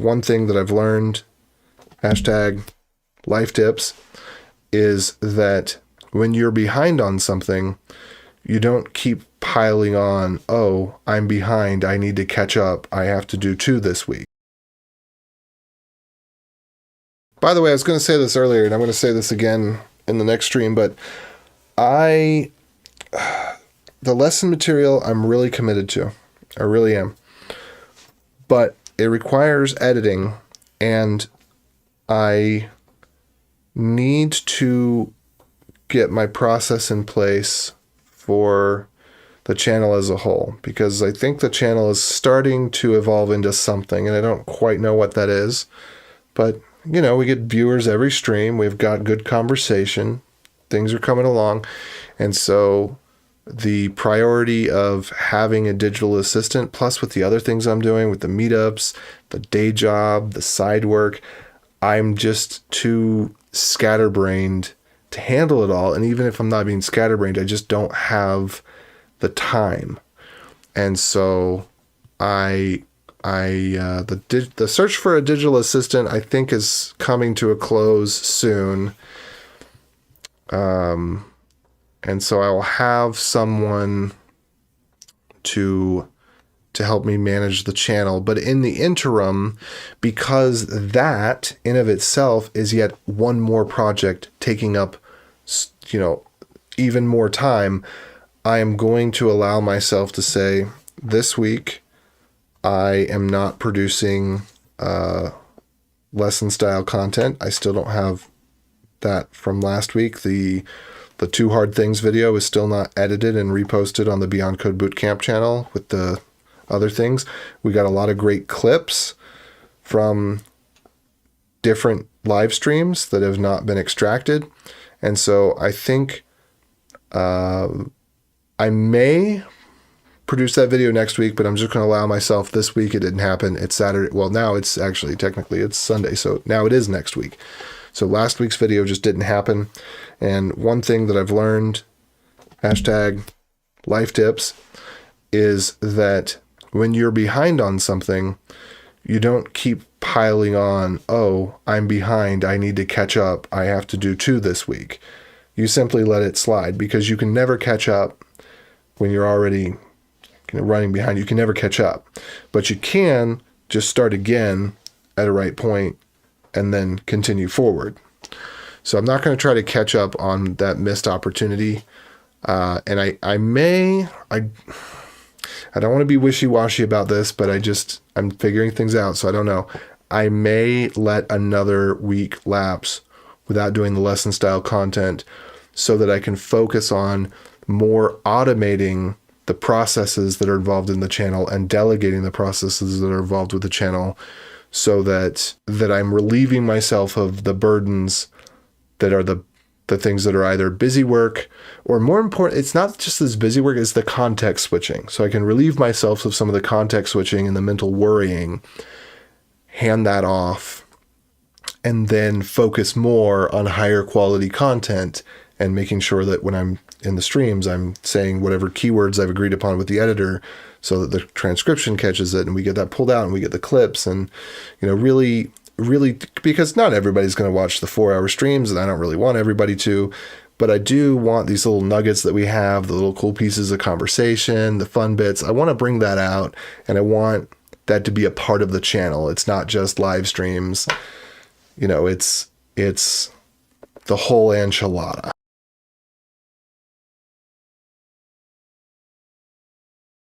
one thing that I've learned, hashtag life tips, is that when you're behind on something, you don't keep piling on, oh, I'm behind, I need to catch up, I have to do 2 this week. By the way, I was going to say this earlier, and I'm going to say this again in the next stream, but the lesson material I'm really committed to. I really am. But it requires editing, and I need to get my process in place for the channel as a whole, because I think the channel is starting to evolve into something, and I don't quite know what that is. But, you know, we get viewers every stream. We've got good conversation. Things are coming along. And so the priority of having a digital assistant, plus with the other things I'm doing with the meetups, the day job, the side work, I'm just too scatterbrained to handle it all. And even if I'm not being scatterbrained, I just don't have the time. And so the search for a digital assistant, I think, is coming to a close soon. And so I will have someone to help me manage the channel. But in the interim, because that in of itself is yet one more project taking up, you know, even more time, I am going to allow myself to say, this week, I am not producing lesson style content. I still don't have that from last week. The 2 hard things video is still not edited and reposted on the Beyond Code Bootcamp channel with the other things. We got a lot of great clips from different live streams that have not been extracted. And so I think I may produce that video next week, but I'm just going to allow myself this week. It didn't happen. It's Saturday. Well, now it's actually technically it's Sunday. So now it is next week. So last week's video just didn't happen. And one thing that I've learned, hashtag life tips, is that when you're behind on something, you don't keep piling on, oh, I'm behind, I need to catch up, I have to do 2 this week. You simply let it slide, because you can never catch up when you're already running behind. You can never catch up. But you can just start again at a right point and then continue forward. So I'm not going to try to catch up on that missed opportunity. And I don't want to be wishy-washy about this, but I'm figuring things out, so I don't know. I may let another week lapse without doing the lesson style content so that I can focus on more automating the processes that are involved in the channel and delegating the processes that are involved with the channel, so that I'm relieving myself of the burdens that are the things that are either busy work, or more important, it's not just this busy work, it's the context switching. So I can relieve myself of some of the context switching and the mental worrying, hand that off, and then focus more on higher quality content and making sure that when I'm in the streams, I'm saying whatever keywords I've agreed upon with the editor so that the transcription catches it and we get that pulled out and we get the clips, and, you know, really, because not everybody's going to watch the 4-hour streams, and I don't really want everybody to, but I do want these little nuggets that we have, the little cool pieces of conversation, the fun bits. I want to bring that out, and I want that to be a part of the channel. It's not just live streams. You know, it's the whole enchilada.